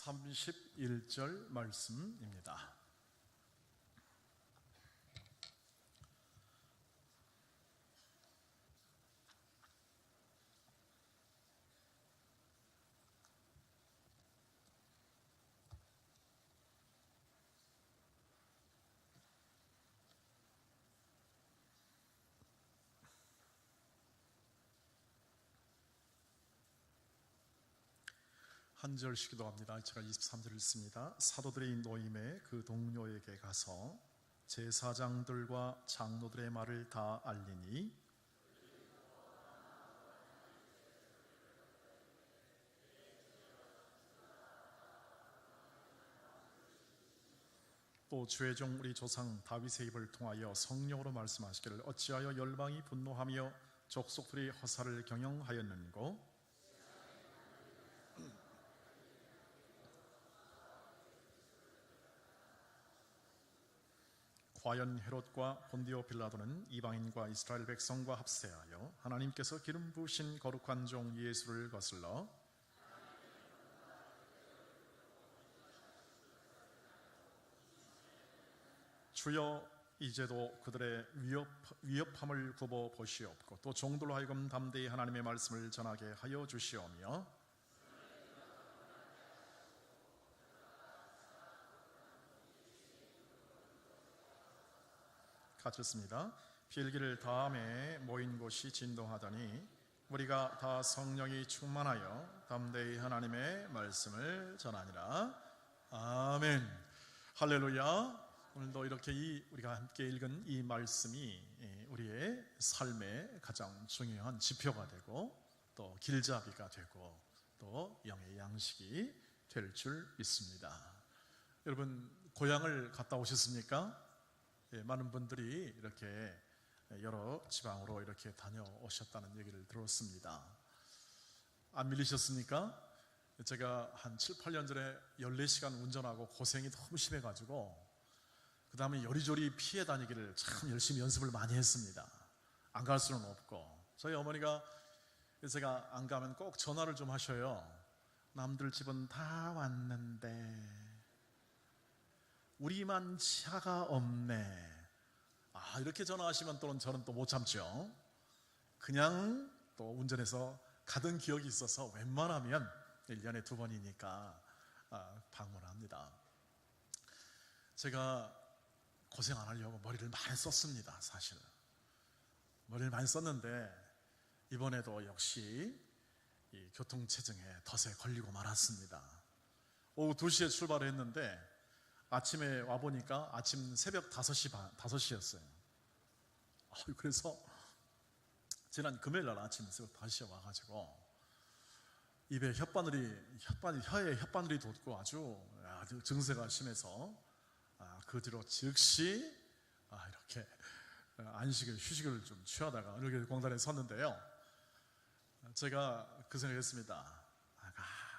31절 말씀입니다. 한 절씩 기도합니다. 제가 23절을 읽습니다. 사도들의 노임에 그 동료에게 가서 제사장들과 장로들의 말을 다 알리니 또 주의 종 우리 조상 다윗의 입을 통하여 성령으로 말씀하시기를 어찌하여 열방이 분노하며 족속들이 허사를 경영하였는고 과연 헤롯과 본디오 빌라도는 이방인과 이스라엘 백성과 합세하여 하나님께서 기름 부으신 거룩한 종 예수를 거슬러 주여 이제도 그들의 위협함을 굽어 보시옵고 또 종들로 하여금 담대히 하나님의 말씀을 전하게 하여 주시오며 같이 읽습니다. 필기를 다음에 모인 곳이 진동하더니 우리가 다 성령이 충만하여 담대히 하나님의 말씀을 전하니라. 아멘. 할렐루야. 오늘도 이렇게 우리가 함께 읽은 이 말씀이 우리의 삶의 가장 중요한 지표가 되고 또 길잡이가 되고 또 영의 양식이 될 줄 믿습니다. 여러분 고향을 갔다 오셨습니까? 많은 분들이 이렇게 여러 지방으로 이렇게 다녀오셨다는 얘기를 들었습니다. 안 밀리셨습니까? 제가 한 7, 8년 전에 14시간 운전하고 고생이 너무 심해가지고 그 다음에 요리조리 피해 다니기를 참 열심히 연습을 많이 했습니다. 안 갈 수는 없고 저희 어머니가 제가 안 가면 꼭 전화를 좀 하셔요. 남들 집은 다 왔는데 우리만 차가 없네. 이렇게 전화하시면 또 저는 또 못 참죠. 그냥 또 운전해서 가던 기억이 있어서 웬만하면 1년에 2번이니까 방문합니다. 제가 고생 안 하려고 머리를 많이 썼습니다. 사실 머리를 많이 썼는데 이번에도 역시 이 교통체증에 덫에 걸리고 말았습니다. 오후 2시에 출발을 했는데 아침에 와보니까 아침 새벽 5시였어요. 그래서 지난 금요일날 아침 새벽 5시에 와가지고 입에 혀에 혓바늘이 돋고 아주 증세가 심해서 그 뒤로 즉시 이렇게 휴식을 좀 취하다가 이렇게 공단에 섰는데요. 제가 그 생각했습니다.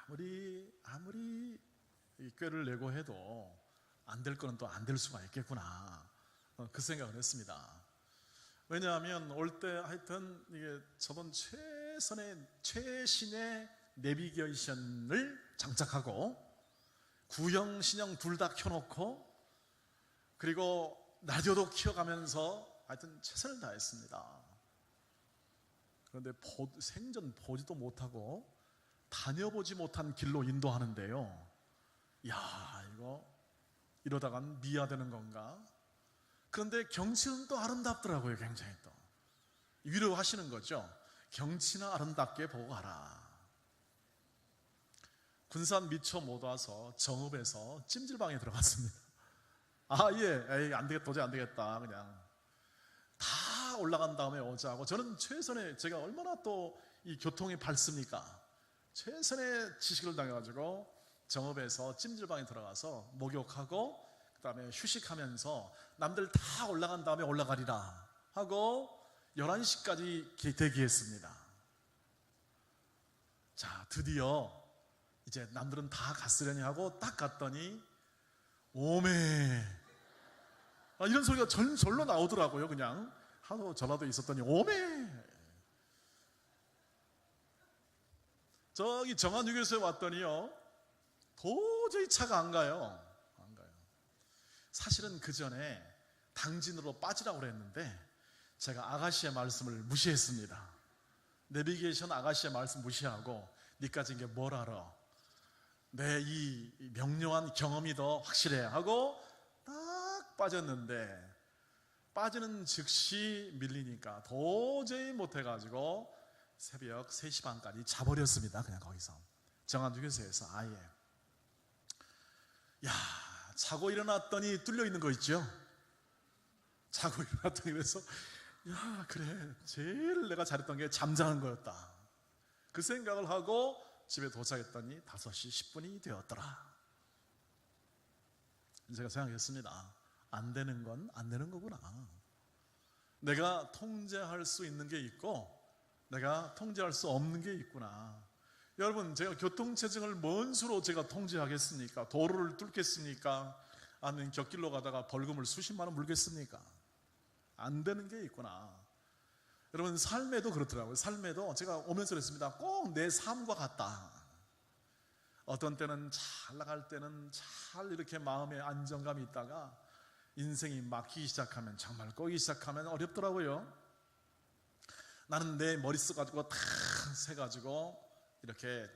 아무리 이 꾀를 내고 해도 안 될 거는 또 안 될 수가 있겠구나. 그 생각을 했습니다. 왜냐하면 올 때 하여튼 이게 저번 최신의 내비게이션을 장착하고 구형, 신형 둘 다 켜놓고 그리고 라디오도 키워가면서 하여튼 최선을 다했습니다. 그런데 생전 보지도 못하고 다녀보지 못한 길로 인도하는데요. 이거 이러다간 미아되는 건가? 그런데 경치는 또 아름답더라고요. 굉장히 또 위로하시는 거죠. 경치나 아름답게 보고 가라. 군산 미처 못 와서 정읍에서 찜질방에 들어갔습니다. 도저히 안 되겠다. 그냥 다 올라간 다음에 오자고. 저는 제가 얼마나 또 이 교통이 밝습니까? 최선의 지식을 당해가지고 정읍에서 찜질방에 들어가서 목욕하고 그 다음에 휴식하면서 남들 다 올라간 다음에 올라가리라 하고 11시까지 대기했습니다. 자, 드디어 이제 남들은 다 갔으려니 하고 딱 갔더니 오메 이런 소리가 절로 나오더라고요. 그냥 하도 전라도에 있었더니 오메. 저기 정안유교소에 왔더니요 도저히 차가 안 가요. 안 가요. 사실은 그 전에 당진으로 빠지라고 그랬는데 제가 아가씨의 말씀을 무시했습니다. 내비게이션 아가씨의 말씀 무시하고 니까지 게 뭘 알아? 내 이 명료한 경험이 더 확실해 하고 딱 빠졌는데 빠지는 즉시 밀리니까 도저히 못해가지고 새벽 3시 반까지 자버렸습니다. 그냥 거기서 정안휴게소에서 아예. 야, 자고 일어났더니 뚫려 있는 거 있죠? 자고 일어났더니 그래서 야, 그래, 제일 내가 잘했던 게 잠자는 거였다. 그 생각을 하고 집에 도착했더니 5시 10분이 되었더라. 제가 생각했습니다. 안 되는 건 안 되는 거구나. 내가 통제할 수 있는 게 있고 내가 통제할 수 없는 게 있구나. 여러분, 제가 교통체증을 뭔 수로 제가 통제하겠습니까? 도로를 뚫겠습니까? 아니면 곁길로 가다가 벌금을 수십만 원 물겠습니까? 안 되는 게 있구나. 여러분, 삶에도 그렇더라고요. 삶에도 제가 오면서 그랬습니다. 꼭 내 삶과 같다. 어떤 때는 잘 나갈 때는 잘 이렇게 마음에 안정감이 있다가 인생이 막히기 시작하면, 정말 꼬이기 시작하면 어렵더라고요. 나는 내 머릿속 가지고 다 세가지고 이렇게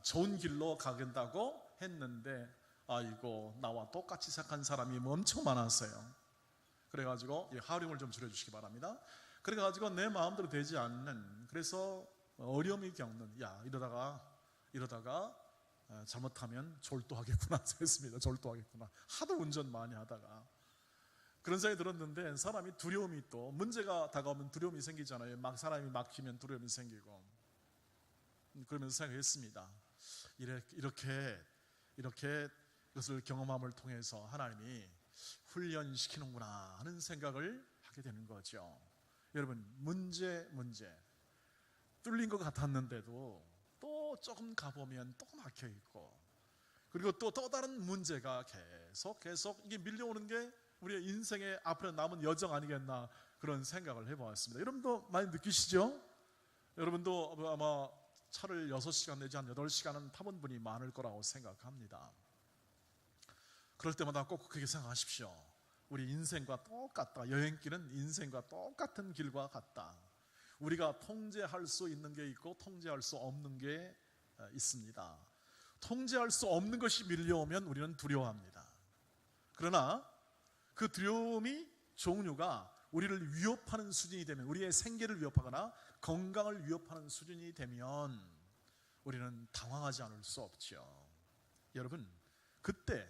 좋은 길로 가겠다고 했는데 아이고, 나와 똑같이 시작한 사람이 엄청 많았어요. 그래가지고 하룡을 좀 줄여주시기 바랍니다. 그래가지고 내 마음대로 되지 않는, 그래서 어려움이 겪는, 야, 이러다가 잘못하면 졸도하겠구나 했습니다. 졸도하겠구나. 하도 운전 많이 하다가 그런 생각이 들었는데, 사람이 두려움이, 또 문제가 다가오면 두려움이 생기잖아요. 막 사람이 막히면 두려움이 생기고. 그러면서 생각했습니다. 이렇게 이것을 경험함을 통해서 하나님이 훈련시키는구나 하는 생각을 하게 되는 거죠. 여러분, 문제 뚫린 것 같았는데도 또 조금 가보면 또 막혀 있고, 그리고 또 다른 문제가 계속 이게 밀려오는 게 우리의 인생의 앞으로 남은 여정 아니겠나, 그런 생각을 해보았습니다. 여러분도 많이 느끼시죠? 여러분도 아마 차를 6시간 내지 한 8시간은 타본 분이 많을 거라고 생각합니다. 그럴 때마다 꼭 그렇게 생각하십시오. 우리 인생과 똑같다. 여행길은 인생과 똑같은 길과 같다. 우리가 통제할 수 있는 게 있고 통제할 수 없는 게 있습니다. 통제할 수 없는 것이 밀려오면 우리는 두려워합니다. 그러나 그 두려움이 종류가 우리를 위협하는 수준이 되면, 우리의 생계를 위협하거나 건강을 위협하는 수준이 되면 우리는 당황하지 않을 수 없죠. 여러분, 그때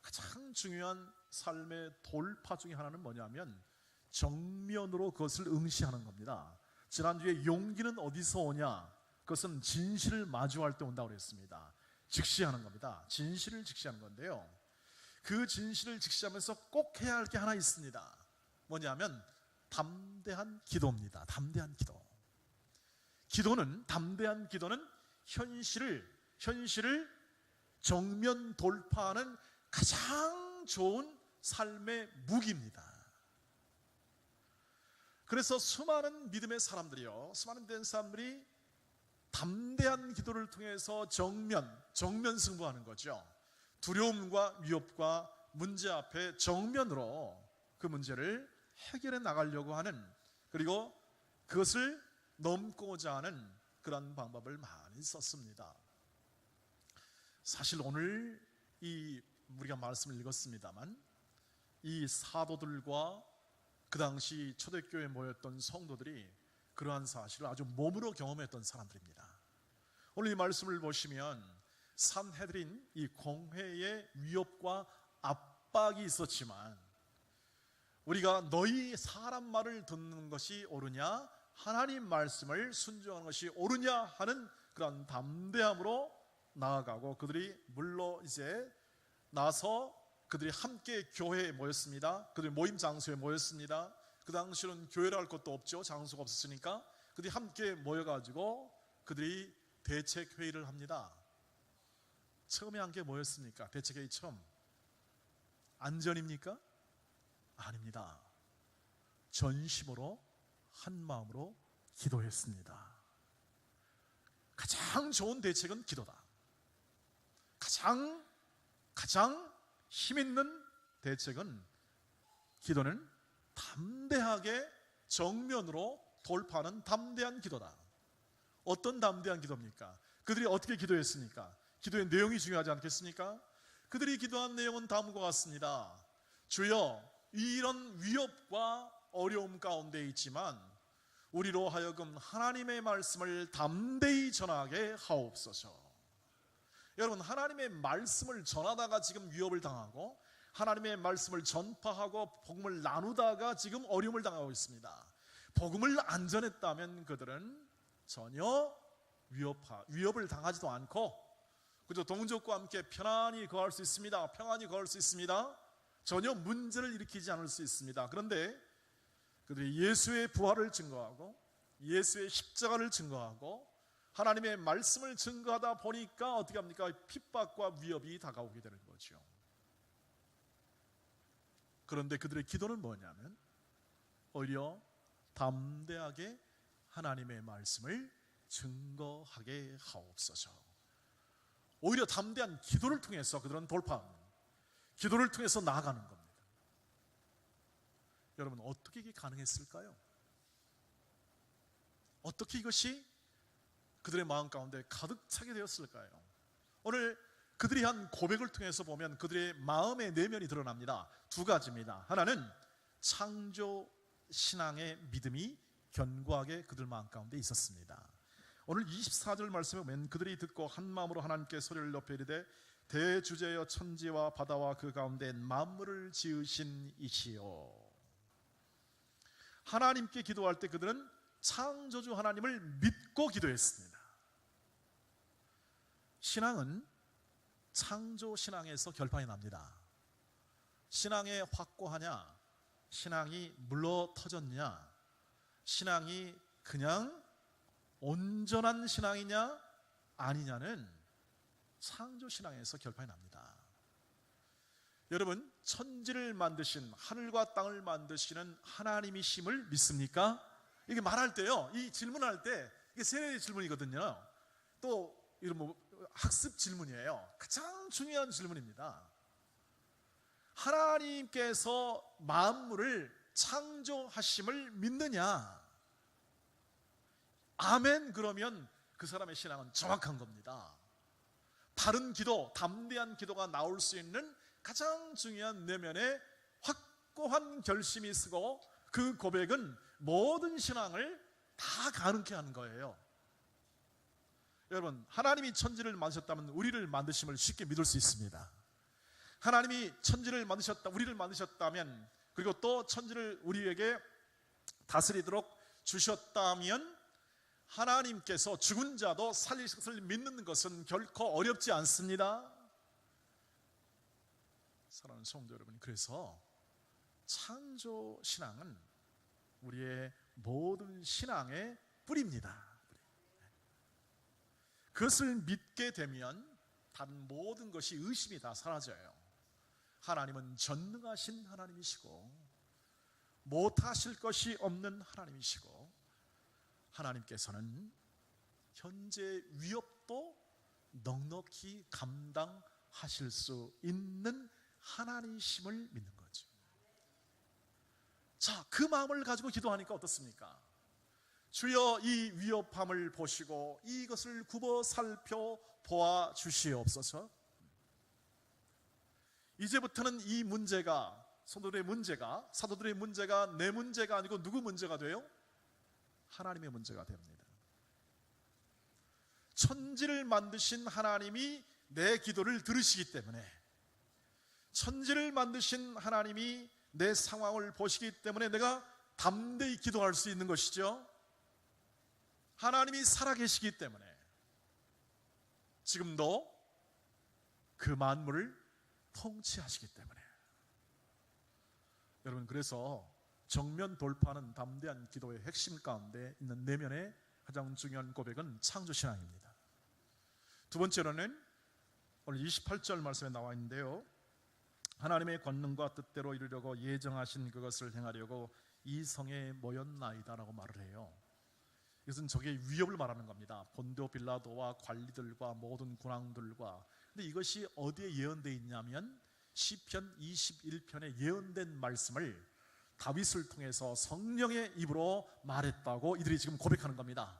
가장 중요한 삶의 돌파 중에 하나는 뭐냐면 정면으로 그것을 응시하는 겁니다. 지난주에 용기는 어디서 오냐? 그것은 진실을 마주할 때 온다고 그랬습니다. 직시하는 겁니다. 진실을 직시하는 건데요, 그 진실을 직시하면서 꼭 해야 할 게 하나 있습니다. 뭐냐면 담대한 기도입니다. 담대한 기도. 담대한 기도는 현실을 정면 돌파하는 가장 좋은 삶의 무기입니다. 그래서 수많은 믿음의 사람들이요, 수많은 사람들이 담대한 기도를 통해서 정면 승부하는 거죠. 두려움과 위협과 문제 앞에 정면으로 그 문제를 해결해 나가려고 하는, 그리고 그것을 넘고자 하는 그런 방법을 많이 썼습니다. 사실 오늘 우리가 말씀을 읽었습니다만, 이 사도들과 그 당시 초대교회에 모였던 성도들이 그러한 사실을 아주 몸으로 경험했던 사람들입니다. 오늘 이 말씀을 보시면 산헤드린, 이 공회의 위협과 압박이 있었지만, 우리가 너희 사람 말을 듣는 것이 옳으냐, 하나님 말씀을 순종하는 것이 옳으냐 하는 그런 담대함으로 나아가고, 그들이 물론 이제 나서 그들이 함께 교회에 모였습니다. 그들이 모임 장소에 모였습니다. 그 당시는 교회라 할 것도 없죠. 장소가 없었으니까 그들이 함께 모여가지고 그들이 대책회의를 합니다. 처음에 한 게 뭐였습니까? 대책회의 처음 안전입니까? 아닙니다. 전심으로 한 마음으로 기도했습니다. 가장 좋은 대책은 기도다. 가장 힘있는 대책은, 기도는 담대하게 정면으로 돌파하는 담대한 기도다. 어떤 담대한 기도입니까? 그들이 어떻게 기도했습니까? 기도의 내용이 중요하지 않겠습니까? 그들이 기도한 내용은 다음과 같습니다. 주여, 이런 위협과 어려움 가운데 있지만 우리로 하여금 하나님의 말씀을 담대히 전하게 하옵소서. 여러분, 하나님의 말씀을 전하다가 지금 위협을 당하고, 하나님의 말씀을 전파하고 복음을 나누다가 지금 어려움을 당하고 있습니다. 복음을 안 전했다면 그들은 전혀 위협을 당하지도 않고, 그저 동족과 함께 편안히 거할 수 있습니다. 평안히 거할 수 있습니다. 전혀 문제를 일으키지 않을 수 있습니다. 그런데 그들이 예수의 부활을 증거하고 예수의 십자가를 증거하고 하나님의 말씀을 증거하다 보니까 어떻게 합니까? 핍박과 위협이 다가오게 되는 거죠. 그런데 그들의 기도는 뭐냐면 오히려 담대하게 하나님의 말씀을 증거하게 하옵소서. 오히려 담대한 기도를 통해서 그들은 돌파합니다. 기도를 통해서 나아가는 겁니다. 여러분, 어떻게 이게 가능했을까요? 어떻게 이것이 그들의 마음 가운데 가득 차게 되었을까요? 오늘 그들이 한 고백을 통해서 보면 그들의 마음의 내면이 드러납니다. 두 가지입니다. 하나는 창조 신앙의 믿음이 견고하게 그들 마음 가운데 있었습니다. 오늘 24절 말씀에 보면 그들이 듣고 한 마음으로 하나님께 소리를 높여 이르되 대주제여 천지와 바다와 그 가운데 만물을 지으신 이시여. 하나님께 기도할 때 그들은 창조주 하나님을 믿고 기도했습니다. 신앙은 창조 신앙에서 결판이 납니다. 신앙이 확고하냐, 신앙이 물러 터졌냐, 신앙이 그냥 온전한 신앙이냐 아니냐는 창조 신앙에서 결판이 납니다. 여러분, 천지를 만드신, 하늘과 땅을 만드시는 하나님이심을 믿습니까? 이게 말할 때요, 이 질문할 때 이게 세례의 질문이거든요. 또 이런 학습 질문이에요. 가장 중요한 질문입니다. 하나님께서 만물을 창조하심을 믿느냐? 아멘, 그러면 그 사람의 신앙은 정확한 겁니다. 바른 기도, 담대한 기도가 나올 수 있는 가장 중요한 내면에 확고한 결심이 있고, 그 고백은 모든 신앙을 다 가능케 하는 거예요. 여러분, 하나님이 천지를 만드셨다면 우리를 만드심을 쉽게 믿을 수 있습니다. 하나님이 천지를 만드셨다, 우리를 만드셨다면, 그리고 또 천지를 우리에게 다스리도록 주셨다면 하나님께서 죽은 자도 살릴 것을 믿는 것은 결코 어렵지 않습니다. 사랑하는 성도 여러분, 그래서 창조 신앙은 우리의 모든 신앙의 뿌리입니다. 그것을 믿게 되면 다른 모든 것이 의심이 다 사라져요. 하나님은 전능하신 하나님이시고 못하실 것이 없는 하나님이시고, 하나님께서는 현재 위협도 넉넉히 감당하실 수 있는 하나님이심을 믿는 거죠. 자, 그 마음을 가지고 기도하니까 어떻습니까? 주여, 이 위협함을 보시고 이것을 굽어 살펴 보아 주시옵소서. 이제부터는 이 문제가, 사도들의 문제가 내 문제가 아니고 누구 문제가 돼요? 하나님의 문제가 됩니다. 천지를 만드신 하나님이 내 기도를 들으시기 때문에, 천지를 만드신 하나님이 내 상황을 보시기 때문에 내가 담대히 기도할 수 있는 것이죠. 하나님이 살아계시기 때문에 지금도 그 만물을 통치하시기 때문에. 여러분, 그래서 정면 돌파하는 담대한 기도의 핵심 가운데 있는 내면의 가장 중요한 고백은 창조신앙입니다. 두 번째로는 오늘 28절 말씀에 나와 있는데요, 하나님의 권능과 뜻대로 이루려고 예정하신 그것을 행하려고 이 성에 모였나이다 라고 말을 해요. 이것은 적의 위협을 말하는 겁니다. 본디오 빌라도와 관리들과 모든 군왕들과. 근데 이것이 어디에 예언되어 있냐면 시편 21편에 예언된 말씀을 다윗을 통해서 성령의 입으로 말했다고 이들이 지금 고백하는 겁니다.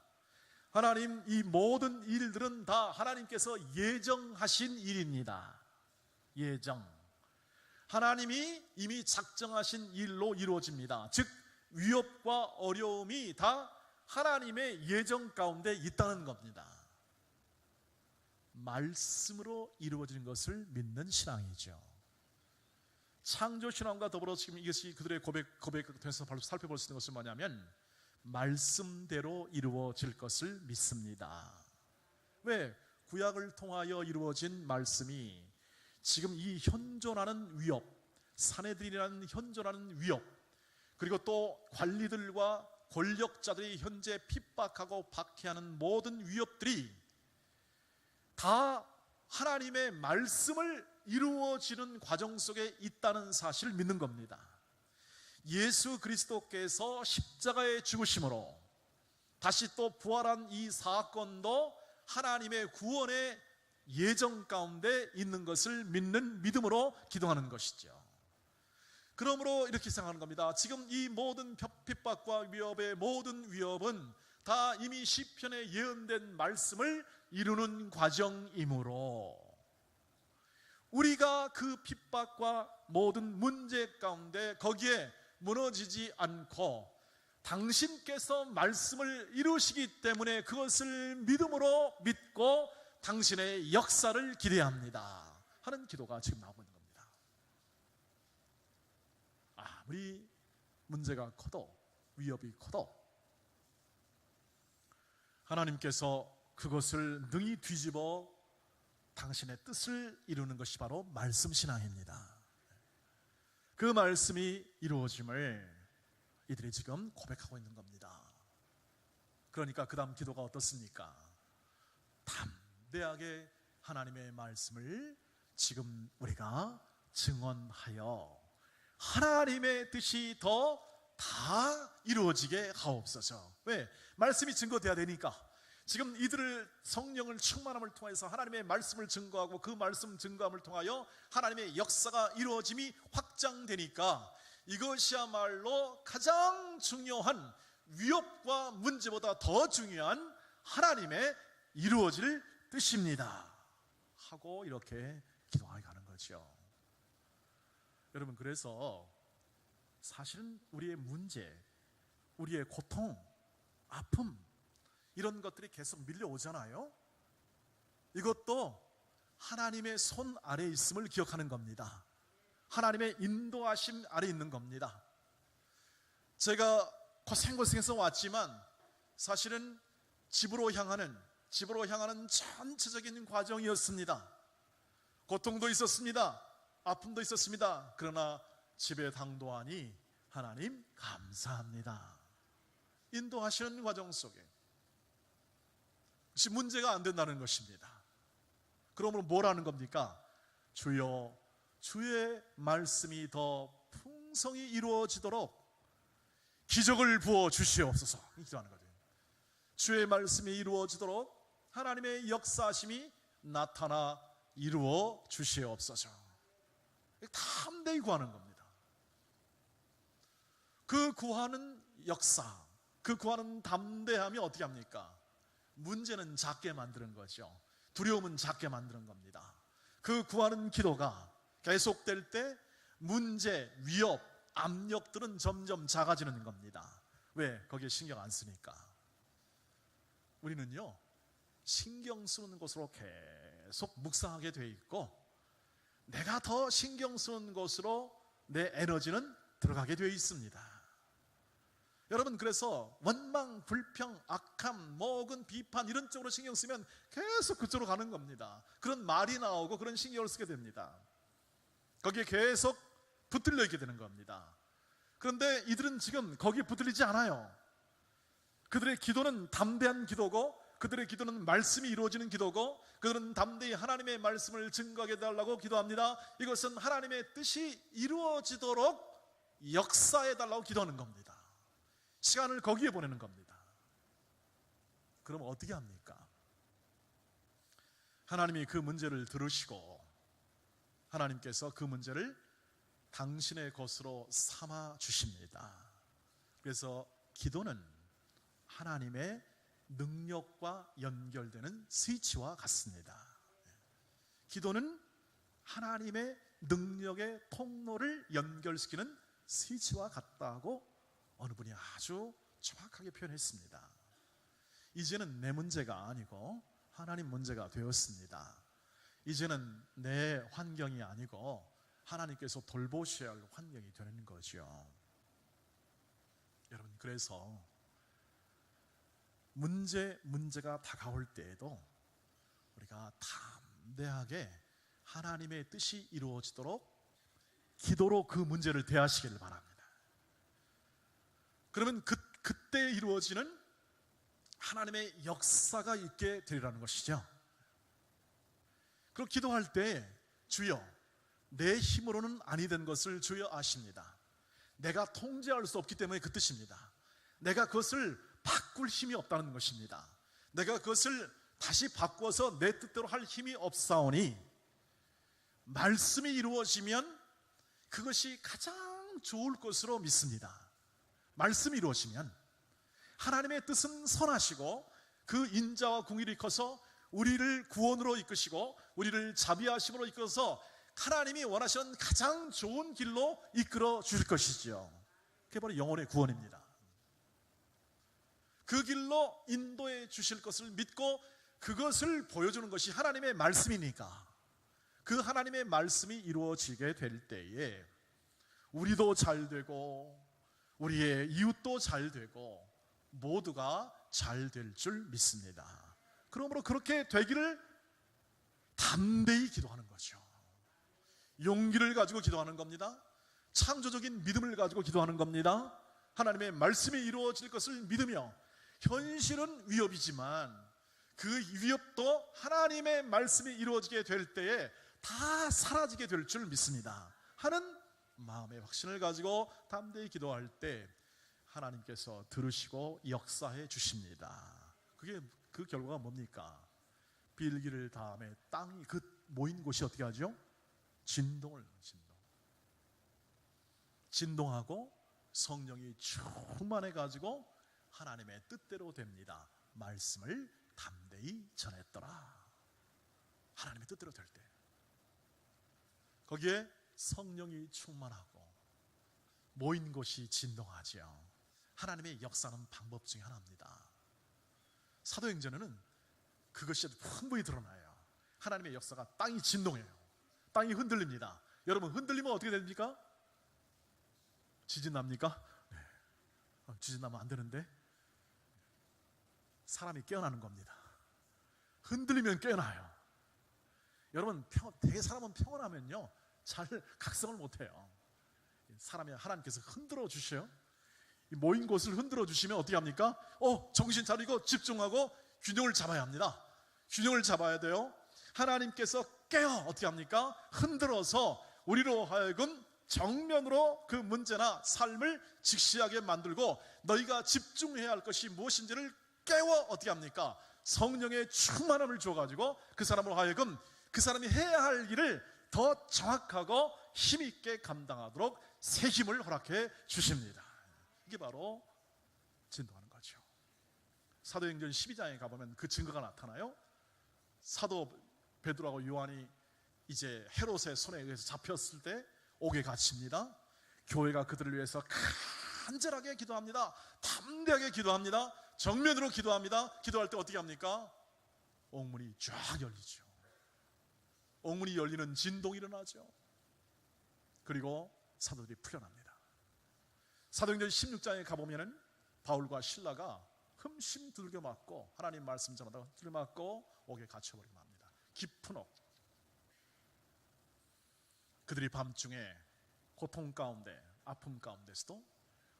하나님, 이 모든 일들은 다 하나님께서 예정하신 일입니다. 예정. 하나님이 이미 작정하신 일로 이루어집니다. 즉 위협과 어려움이 다 하나님의 예정 가운데 있다는 겁니다. 말씀으로 이루어지는 것을 믿는 신앙이죠. 창조신앙과 더불어 지금 이것이 그들의 고백을 통해서 살펴볼 수 있는 것은 뭐냐면 말씀대로 이루어질 것을 믿습니다. 왜? 구약을 통하여 이루어진 말씀이 지금 이 현존하는 위협, 사내들이라는 현존하는 위협, 그리고 또 관리들과 권력자들이 현재 핍박하고 박해하는 모든 위협들이 다 하나님의 말씀을 이루어지는 과정 속에 있다는 사실을 믿는 겁니다. 예수 그리스도께서 십자가의 죽으심으로 다시 또 부활한 이 사건도 하나님의 구원의 예정 가운데 있는 것을 믿는 믿음으로 기도하는 것이죠. 그러므로 이렇게 생각하는 겁니다. 지금 이 모든 핍박과 위협의 모든 위협은 다 이미 시편에 예언된 말씀을 이루는 과정이므로 우리가 그 핍박과 모든 문제 가운데 거기에 무너지지 않고 당신께서 말씀을 이루시기 때문에 그것을 믿음으로 믿고 당신의 역사를 기대합니다 하는 기도가 지금 나오고 있는 겁니다. 아무리 문제가 커도 위협이 커도 하나님께서 그것을 능히 뒤집어 당신의 뜻을 이루는 것이 바로 말씀 신앙입니다. 그 말씀이 이루어짐을 이들이 지금 고백하고 있는 겁니다. 그러니까 그 다음 기도가 어떻습니까? 담대하게 하나님의 말씀을 지금 우리가 증언하여 하나님의 뜻이 더 다 이루어지게 하옵소서. 왜? 말씀이 증거돼야 되니까. 지금 이들을 성령을 충만함을 통해서 하나님의 말씀을 증거하고 그 말씀 증거함을 통하여 하나님의 역사가 이루어짐이 확장되니까 이것이야말로 가장 중요한 위협과 문제보다 더 중요한 하나님의 이루어질 뜻입니다 하고 이렇게 기도하게 가는 거죠. 여러분, 그래서 사실은 우리의 문제, 우리의 고통, 아픔 이런 것들이 계속 밀려오잖아요. 이것도 하나님의 손 아래 있음을 기억하는 겁니다. 하나님의 인도하심 아래 있는 겁니다. 제가 고생고생해서 왔지만 사실은 집으로 향하는 전체적인 과정이었습니다. 고통도 있었습니다. 아픔도 있었습니다. 그러나 집에 당도하니 하나님 감사합니다. 인도하시는 과정 속에 문제가 안 된다는 것입니다. 그러므로 뭐라는 겁니까? 주여, 주의 말씀이 더 풍성히 이루어지도록 기적을 부어 주시옵소서 기도하는 거죠. 주의 말씀이 이루어지도록 하나님의 역사하심이 나타나 이루어 주시옵소서. 담대히 구하는 겁니다. 그 구하는 역사, 그 구하는 담대함이 어떻게 합니까? 문제는 작게 만드는 거죠. 두려움은 작게 만드는 겁니다. 그 구하는 기도가 계속될 때 문제, 위협, 압력들은 점점 작아지는 겁니다. 왜? 거기에 신경 안 쓰니까. 우리는요, 신경 쓰는 것으로 계속 묵상하게 돼 있고 내가 더 신경 쓰는 것으로 내 에너지는 들어가게 되어 있습니다. 여러분, 그래서 원망, 불평, 악함, 모근, 비판 이런 쪽으로 신경 쓰면 계속 그쪽으로 가는 겁니다. 그런 말이 나오고 그런 신경을 쓰게 됩니다. 거기에 계속 붙들려 있게 되는 겁니다. 그런데 이들은 지금 거기에 붙들리지 않아요. 그들의 기도는 담대한 기도고 그들의 기도는 말씀이 이루어지는 기도고 그들은 담대히 하나님의 말씀을 증거하게 해달라고 기도합니다. 이것은 하나님의 뜻이 이루어지도록 역사해달라고 기도하는 겁니다. 시간을 거기에 보내는 겁니다. 그럼 어떻게 합니까? 하나님이 그 문제를 들으시고 하나님께서 그 문제를 당신의 것으로 삼아 주십니다. 그래서 기도는 하나님의 능력과 연결되는 스위치와 같습니다. 기도는 하나님의 능력의 통로를 연결시키는 스위치와 같다고 어느 분이 아주 정확하게 표현했습니다. 이제는 내 문제가 아니고 하나님 문제가 되었습니다. 이제는 내 환경이 아니고 하나님께서 돌보셔야 할 환경이 되는 거죠. 여러분, 그래서 문제가 다가올 때에도 우리가 담대하게 하나님의 뜻이 이루어지도록 기도로 그 문제를 대하시기를 바랍니다. 그러면 그때 이루어지는 하나님의 역사가 있게 되리라는 것이죠. 그리고 기도할 때 주여, 내 힘으로는 아니 된 것을 주여 아십니다. 내가 통제할 수 없기 때문에 그 뜻입니다. 내가 그것을 바꿀 힘이 없다는 것입니다. 내가 그것을 다시 바꿔서 내 뜻대로 할 힘이 없사오니 말씀이 이루어지면 그것이 가장 좋을 것으로 믿습니다. 말씀이 이루어지면 하나님의 뜻은 선하시고 그 인자와 공의를 이끌어서 우리를 구원으로 이끄시고 우리를 자비하심으로 이끌어서 하나님이 원하시는 가장 좋은 길로 이끌어 주실 것이지요. 그게 바로 영혼의 구원입니다. 그 길로 인도해 주실 것을 믿고 그것을 보여주는 것이 하나님의 말씀이니까 그 하나님의 말씀이 이루어지게 될 때에 우리도 잘 되고 우리의 이웃도 잘 되고 모두가 잘 될 줄 믿습니다. 그러므로 그렇게 되기를 담대히 기도하는 거죠. 용기를 가지고 기도하는 겁니다. 창조적인 믿음을 가지고 기도하는 겁니다. 하나님의 말씀이 이루어질 것을 믿으며 현실은 위협이지만 그 위협도 하나님의 말씀이 이루어지게 될 때에 다 사라지게 될 줄 믿습니다 하는 마음의 확신을 가지고 담대히 기도할 때 하나님께서 들으시고 역사해 주십니다. 그게 그 결과가 뭡니까? 빌기를 다음에 땅이 그 모인 곳이 어떻게 하죠? 진동하고 성령이 충만해 가지고 하나님의 뜻대로 됩니다. 말씀을 담대히 전했더라. 하나님의 뜻대로 될 때 거기에 성령이 충만하고 모인 곳이 진동하죠. 하나님의 역사는 방법 중에 하나입니다. 사도행전에는 그것이 풍부히 드러나요. 하나님의 역사가 땅이 진동해요. 땅이 흔들립니다. 여러분, 흔들리면 어떻게 됩니까? 지진 납니까? 네. 지진 나면 안 되는데 사람이 깨어나는 겁니다. 흔들리면 깨어나요. 여러분, 되게 사람은 평온하면요 잘 각성을 못해요. 사람이 하나님께서 흔들어 주셔요. 모인 곳을 흔들어 주시면 어떻게 합니까? 정신 차리고 집중하고 균형을 잡아야 합니다. 균형을 잡아야 돼요. 하나님께서 깨어 어떻게 합니까? 흔들어서 우리로 하여금 정면으로 그 문제나 삶을 직시하게 만들고 너희가 집중해야 할 것이 무엇인지를 깨워 어떻게 합니까? 성령의 충만함을 줘가지고 그 사람으로 하여금 그 사람이 해야 할 일을 더 정확하고 힘있게 감당하도록 새 힘을 허락해 주십니다. 이게 바로 진동하는 거죠. 사도행전 12장에 가보면 그 증거가 나타나요. 사도 베드로하고 요한이 이제 헤롯의 손에 의해서 잡혔을 때 옥에 갇힙니다. 교회가 그들을 위해서 간절하게 기도합니다. 담대하게 기도합니다. 정면으로 기도합니다. 기도할 때 어떻게 합니까? 옥문이 쫙 열리죠. 옥문이 열리는 진동이 일어나죠. 그리고 사도들이 풀려납니다. 사도행전 16장에 가보면은 바울과 실라가 흠심 두들겨 맞고 하나님 말씀 전하다가 두들겨 맞고 옥에 갇혀버리고 맙니다. 깊은 옥. 그들이 밤중에 고통 가운데 아픔 가운데서도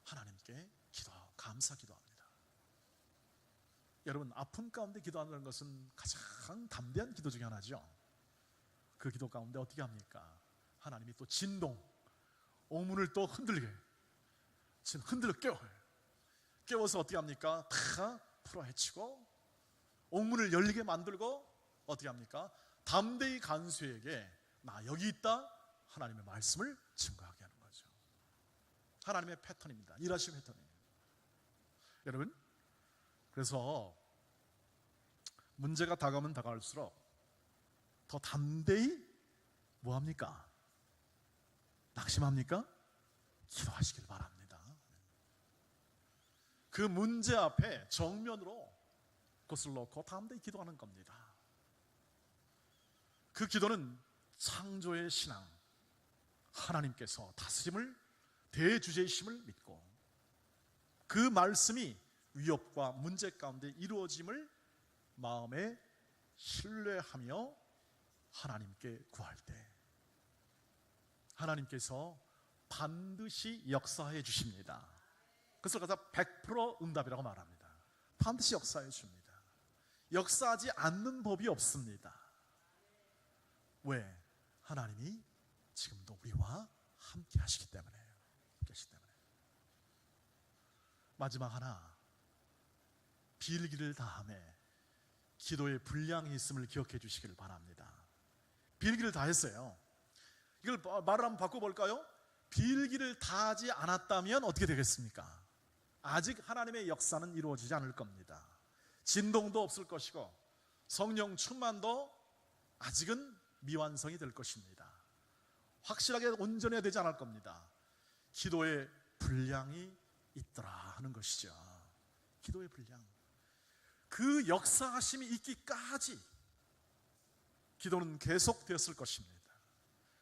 하나님께 감사 기도합니다. 여러분, 아픔 가운데 기도하는 것은 가장 담대한 기도 중에 하나죠. 그 기도 가운데 어떻게 합니까? 하나님이 또 진동, 옥문을 또 흔들게 흔들어 깨워서 어떻게 합니까? 다 풀어헤치고 옥문을 열리게 만들고 어떻게 합니까? 담대히 간수에게 나 여기 있다 하나님의 말씀을 증거하게 하는 거죠. 하나님의 패턴입니다. 일하시는 패턴이에요. 여러분, 그래서 문제가 다가오면 다가올수록 더 담대히 뭐합니까? 낙심합니까? 기도하시길 바랍니다. 그 문제 앞에 정면으로 그것을 놓고 담대히 기도하는 겁니다. 그 기도는 창조의 신앙, 하나님께서 다스림을 대주제이심을 믿고 그 말씀이 위협과 문제 가운데 이루어짐을 마음에 신뢰하며 하나님께 구할 때 하나님께서 반드시 역사해 주십니다. 그것을 갖다 100% 응답이라고 말합니다. 반드시 역사해 줍니다. 역사하지 않는 법이 없습니다. 왜? 하나님이 지금도 우리와 함께 하시기 때문에요. 마지막 하나, 빌기를 다함에 기도의 분량이 있음을 기억해 주시길 바랍니다. 빌기를 다 했어요. 이걸 말을 한번 바꿔볼까요? 빌기를 다하지 않았다면 어떻게 되겠습니까? 아직 하나님의 역사는 이루어지지 않을 겁니다. 진동도 없을 것이고 성령 충만도 아직은 미완성이 될 것입니다. 확실하게 온전해야 되지 않을 겁니다. 기도의 분량이 있더라 하는 것이죠. 기도의 분량. 그 역사하심이 있기까지 기도는 계속되었을 것입니다.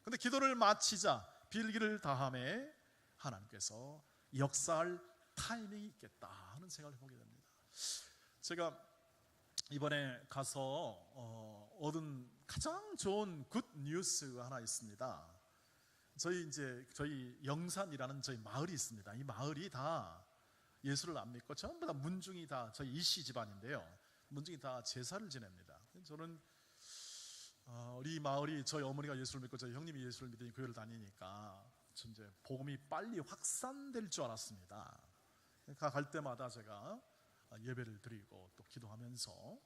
그런데 기도를 마치자 빌기를 다함에 하나님께서 역사할 타이밍이 있겠다 하는 생각을 해보게 됩니다. 제가 이번에 가서 얻은 가장 좋은 굿 뉴스가 하나 있습니다. 저희 영산이라는 저희 마을이 있습니다. 이 마을이 다 예수를 안 믿고 전부 다 문중이 다 저희 이씨 집안인데요. 문중이 다 제사를 지냅니다. 저는 우리 마을이 저희 어머니가 예수를 믿고 저희 형님이 예수를 믿으니 교회를 다니니까 이제 복음이 빨리 확산될 줄 알았습니다. 갈 때마다 제가 예배를 드리고 또 기도하면서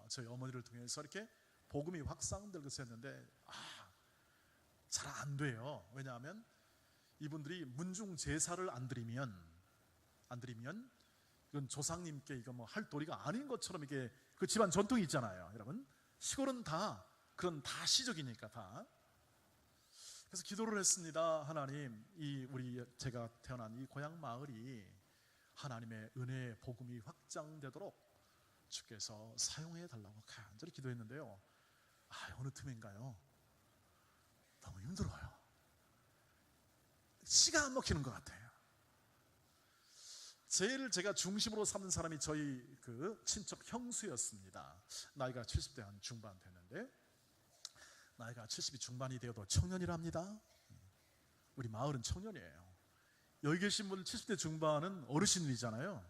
저희 어머니를 통해서 이렇게 복음이 확산될 것을 했는데 잘 안 돼요. 왜냐하면 이분들이 문중 제사를 안 드리면 이건 조상님께 이거 뭐 할 도리가 아닌 것처럼 이게 그 집안 전통이 있잖아요. 여러분, 시골은 다 그런 다 시적이니까 다. 그래서 기도를 했습니다. 하나님, 제가 태어난 이 고향 마을이 하나님의 은혜의 복음이 확장되도록 주께서 사용해 달라고 간절히 기도했는데요. 어느 틈인가요? 너무 힘들어요. 씨가 안 먹히는 것 같아요. 제일 제가 중심으로 삼는 사람이 저희 그 친척 형수였습니다. 나이가 70대 한 중반 됐는데, 나이가 70이 중반이 되어도 청년이랍니다. 우리 마을은 청년이에요. 여기 계신 분 70대 중반은 어르신이잖아요.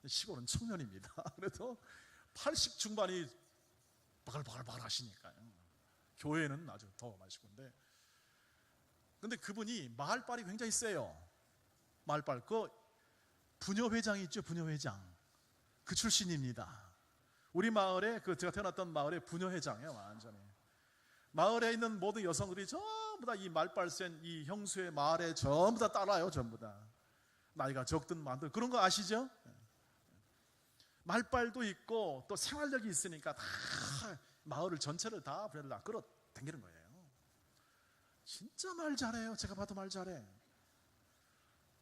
시골은 청년입니다. 그래서 80 중반이 바글바글 하시니까요. 교회는 아주 더 마시고인데, 근데 그분이 마을빨이 굉장히 세요. 마을빨, 부녀회장이 있죠. 부녀회장, 그 출신입니다. 우리 마을에 제가 태어났던 마을의 부녀회장이에요. 완전히 마을에 있는 모든 여성들이 전부 다 이 말빨 센 이 형수의 말에 전부 다 따라요. 전부 다 나이가 적든 많든. 그런 거 아시죠? 말빨도 있고 또 생활력이 있으니까 다 마을을 전체를 다 끌어당기는 거예요. 진짜 말 잘해요. 제가 봐도 말 잘해.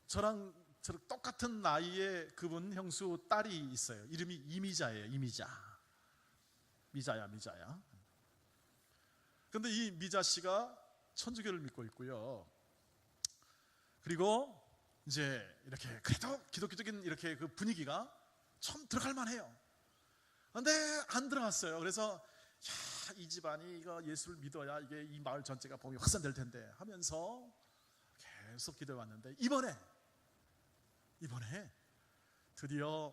저랑 똑같은 나이의 그분 형수 딸이 있어요. 이름이 이미자예요. 미자야. 근데 이 미자 씨가 천주교를 믿고 있고요. 그리고 이제 이렇게 그래도 기독교적인 이렇게 그 분위기가 좀 들어갈 만해요. 근데 안 들어갔어요. 그래서 이 집안이 이거 예수를 믿어야 이게 이 마을 전체가 복음이 확산될 텐데 하면서 계속 기도해 왔는데, 이번에 드디어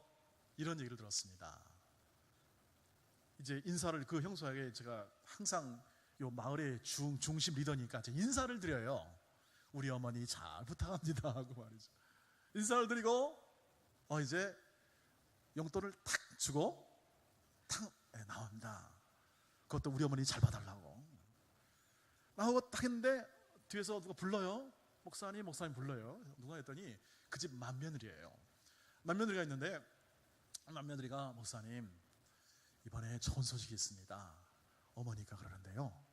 이런 얘기를 들었습니다. 이제 인사를 그 형수에게 제가 항상 요 마을의 중심 리더니까 인사를 드려요. 우리 어머니 잘 부탁합니다 하고 말이죠. 인사를 드리고 이제 용돈을 탁 주고 탁 나옵니다. 그것도 우리 어머니 잘 봐달라고. 나하고 딱 했는데 뒤에서 누가 불러요. 목사님 불러요. 누가 했더니 그 집 맏며느리예요. 맏며느리가 있는데 맏며느리가 목사님 이번에 좋은 소식이 있습니다. 어머니가 그러는데요,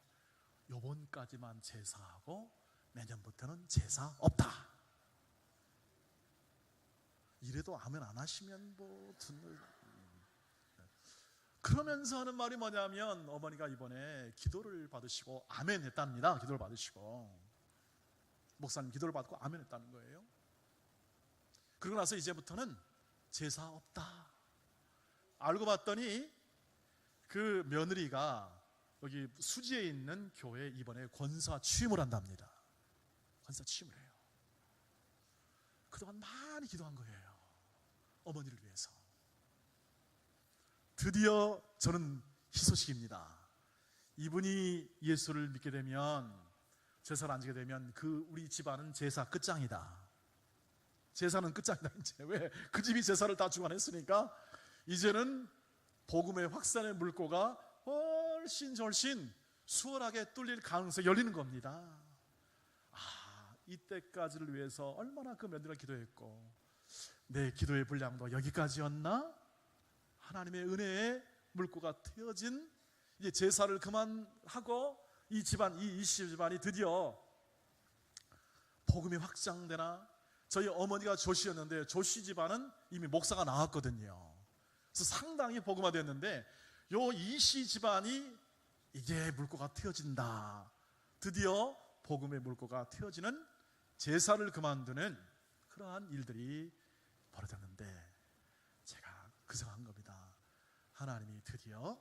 요번까지만 제사하고 내년부터는 제사 없다. 이래도 아멘 안 하시면 뭐 그러면서 하는 말이 뭐냐면 어머니가 이번에 기도를 받으시고 아멘 했답니다. 기도를 받으시고 목사님 기도를 받고 아멘 했다는 거예요. 그러고 나서 이제부터는 제사 없다. 알고 봤더니 그 며느리가 여기 수지에 있는 교회에 이번에 권사 취임을 한답니다. 권사 취임을 해요. 그동안 많이 기도한 거예요. 어머니를 위해서. 드디어 저는 희소식입니다. 이분이 예수를 믿게 되면, 제사를 안 지게 되면 그 우리 집안은 제사 끝장이다. 제사는 끝장이다. 이제 왜? 그 집이 제사를 다 주관했으니까 이제는 복음의 확산의 물꼬가 훨씬 수월하게 뚫릴 가능성이 열리는 겁니다. 이때까지를 위해서 얼마나 그 며느리가 기도했고, 내 기도의 분량도 여기까지였나? 하나님의 은혜의 물꼬가 트여진, 이제 제사를 그만하고 이 집안, 이 이씨 집안이 드디어 복음이 확장되나? 저희 어머니가 조씨였는데 조씨 집안은 이미 목사가 나왔거든요. 그래서 상당히 복음화됐는데 요 이씨 집안이 이제 물꼬가 트여진다. 드디어 복음의 물꼬가 트여지는, 제사를 그만두는 그러한 일들이 벌어졌는데, 제가 그 생각한 겁니다. 하나님이 드디어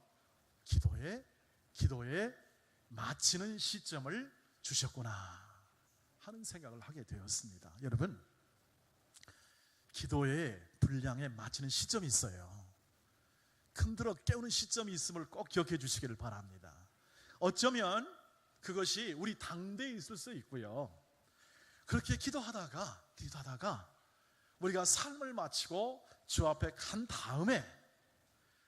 기도에 마치는 시점을 주셨구나 하는 생각을 하게 되었습니다. 여러분, 기도의 분량에 마치는 시점이 있어요. 흔들어 깨우는 시점이 있음을 꼭 기억해 주시기를 바랍니다. 어쩌면 그것이 우리 당대에 있을 수 있고요, 그렇게 기도하다가 우리가 삶을 마치고 주 앞에 간 다음에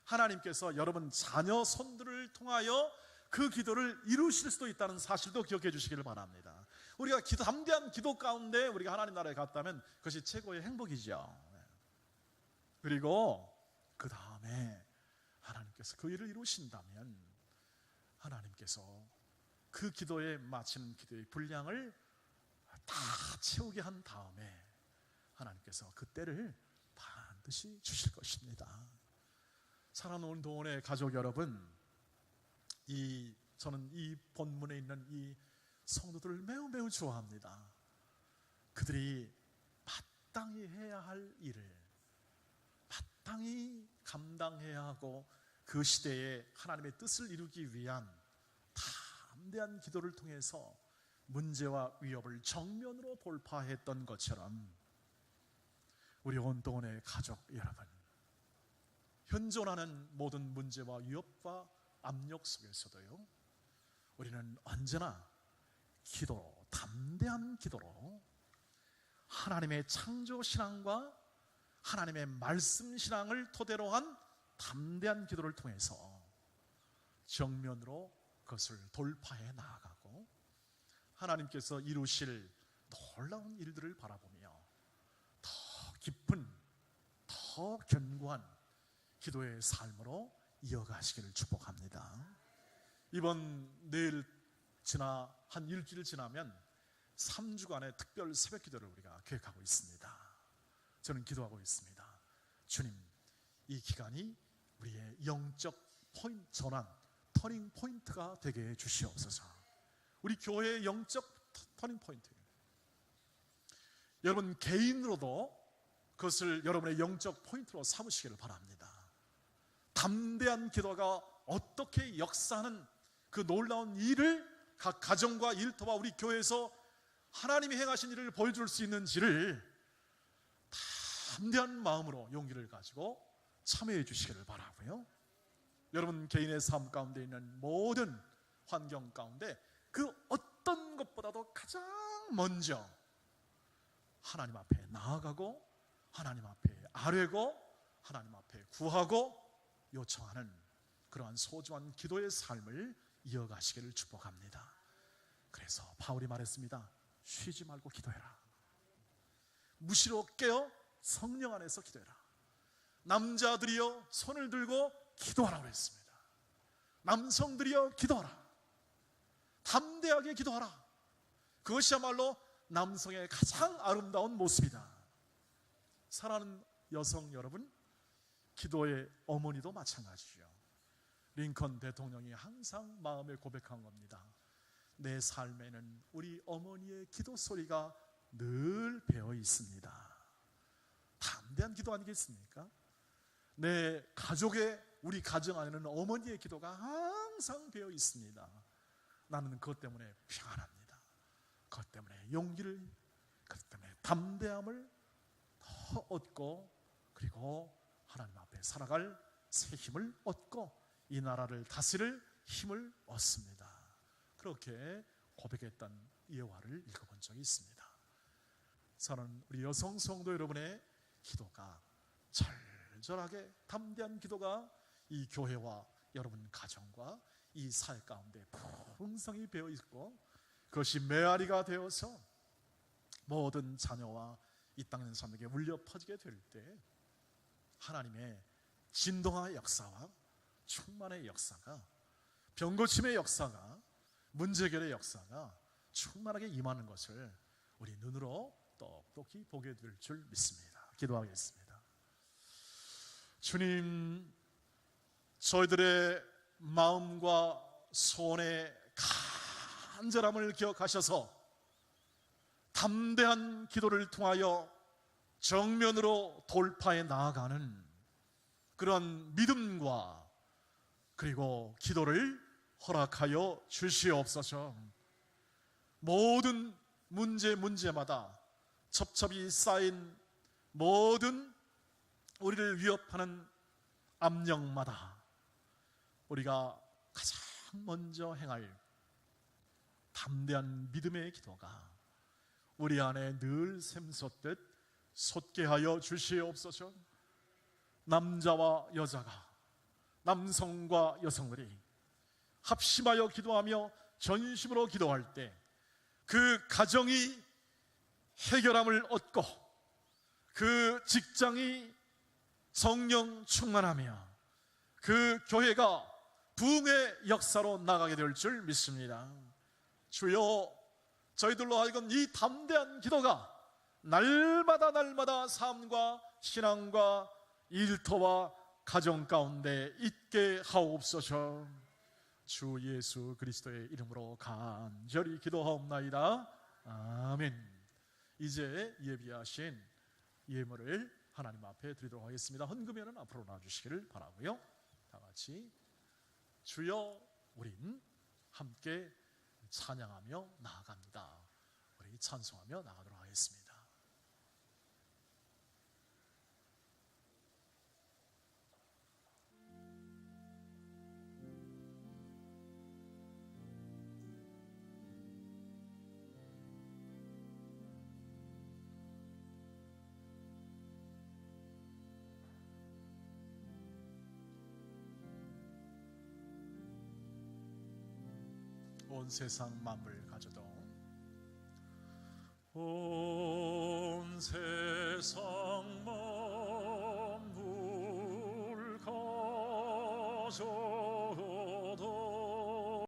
하나님께서 여러분 자녀 손들을 통하여 그 기도를 이루실 수도 있다는 사실도 기억해 주시기를 바랍니다. 우리가 담대한 기도 가운데 우리가 하나님 나라에 갔다면 그것이 최고의 행복이죠. 그리고 그 다음에 하나님께서 그 일을 이루신다면 하나님께서 그 기도에 마치는 기도의 분량을 다 채우게 한 다음에 하나님께서 그 때를 반드시 주실 것입니다. 사랑하는 동원의 가족 여러분, 저는 이 본문에 있는 이 성도들을 매우 좋아합니다. 그들이 마땅히 해야 할 일을 마땅히 감당해야 하고, 그 시대에 하나님의 뜻을 이루기 위한 담대한 기도를 통해서 문제와 위협을 정면으로 돌파했던 것처럼, 우리 온동원의 가족 여러분, 현존하는 모든 문제와 위협과 압력 속에서도요, 우리는 언제나 담대한 기도로 하나님의 창조 신앙과 하나님의 말씀 신앙을 토대로 한 담대한 기도를 통해서 정면으로 그것을 돌파해 나아가고, 하나님께서 이루실 놀라운 일들을 바라보며 더 깊은, 더 견고한 기도의 삶으로 이어가시기를 축복합니다. 이번 내일 지나 한 일주일 지나면 3주간의 특별 새벽 기도를 우리가 계획하고 있습니다. 저는 기도하고 있습니다. 주님, 이 기간이 우리의 영적 전환, 터닝 포인트가 되게 해 주시옵소서. 우리 교회의 영적 터닝 포인트, 여러분 개인으로도 그것을 여러분의 영적 포인트로 삼으시기를 바랍니다. 담대한 기도가 어떻게 역사하는 그 놀라운 일을 각 가정과 일터와 우리 교회에서 하나님이 행하신 일을 보여줄 수 있는지를 담대한 마음으로 용기를 가지고 참여해 주시기를 바라고요. 여러분 개인의 삶 가운데 있는 모든 환경 가운데 그 어떤 것보다도 가장 먼저 하나님 앞에 나아가고, 하나님 앞에 아뢰고, 하나님 앞에 구하고 요청하는 그러한 소중한 기도의 삶을 이어가시기를 축복합니다. 그래서 바울이 말했습니다. 쉬지 말고 기도해라. 무시로 깨어 성령 안에서 기도해라. 남자들이여 손을 들고 기도하라고 했습니다. 남성들이여 기도하라. 담대하게 기도하라. 그것이야말로 남성의 가장 아름다운 모습이다. 사랑하는 여성 여러분, 기도의 어머니도 마찬가지죠. 링컨 대통령이 항상 마음에 고백한 겁니다. 내 삶에는 우리 어머니의 기도 소리가 늘 배어 있습니다. 담대한 기도 아니겠습니까? 내 가족의, 우리 가정 안에는 어머니의 기도가 항상 배어 있습니다. 나는 그것 때문에 평안합니다. 그것 때문에 용기를, 그것 때문에 담대함을 더 얻고, 그리고 하나님 앞에 살아갈 새 힘을 얻고 이 나라를 다스릴 힘을 얻습니다. 그렇게 고백했던 예화를 읽어본 적이 있습니다. 사랑하는 우리 여성 성도 여러분의 기도가, 절절하게 담대한 기도가 이 교회와 여러분 가정과 이 사회 가운데 풍성히 배어 있고, 그것이 메아리가 되어서 모든 자녀와 이 땅에 있는 사람에게 울려 퍼지게 될 때 하나님의 진동의 역사와 충만의 역사가, 병고침의 역사가, 문제결의 역사가 충만하게 임하는 것을 우리 눈으로 똑똑히 보게 될 줄 믿습니다. 기도하겠습니다. 주님, 저희들의 마음과 소원의 간절함을 기억하셔서 담대한 기도를 통하여 정면으로 돌파해 나아가는 그런 믿음과 그리고 기도를 허락하여 주시옵소서. 모든 문제마다 첩첩이 쌓인 모든 우리를 위협하는 압력마다 우리가 가장 먼저 행할 담대한 믿음의 기도가 우리 안에 늘 샘솟듯 솟게 하여 주시옵소서. 남자와 여자가, 남성과 여성들이 합심하여 기도하며 전심으로 기도할 때 그 가정이 해결함을 얻고 그 직장이 성령 충만하며 그 교회가 부흥의 역사로 나가게 될 줄 믿습니다. 주여, 저희들로 하여금 이 담대한 기도가 날마다 삶과 신앙과 일터와 가정 가운데 있게 하옵소서. 주 예수 그리스도의 이름으로 간절히 기도하옵나이다. 아멘. 이제 예비하신 예물을 하나님 앞에 드리도록 하겠습니다. 헌금에는 앞으로 나와주시기를 바라고요. 다 같이 주여, 우린 함께 찬양하며 나아갑니다. 우리 찬송하며 나가도록 하겠습니다. 온 세상 만물 가져도, 온 세상 만물 가져도